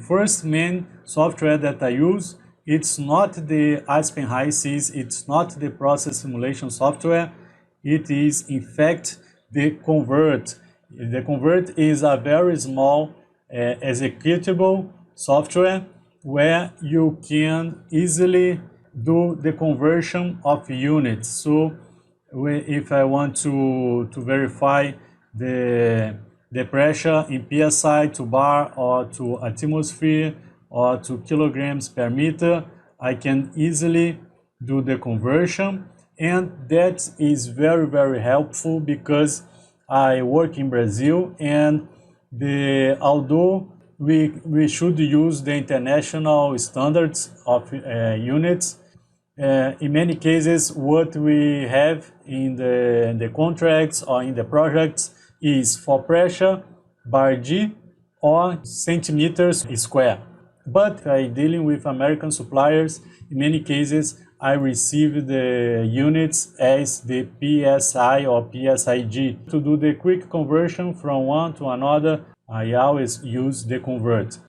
first main software that I use, it's not the Aspen HiSys, it's not the process simulation software, it is in fact the Convert. The Convert is a very small executable software where you can easily do the conversion of units. So if I want to verify the pressure in PSI to bar or to atmosphere or to kilograms per meter, I can easily do the conversion, and that is very helpful because I work in Brazil, and although we should use the international standards of units, in many cases what we have in the contracts or in the projects is for pressure bar G or centimeters square. But dealing with American suppliers, in many cases I receive the units as the PSI or PSIG. To do the quick conversion from one to another, I always use the Convert.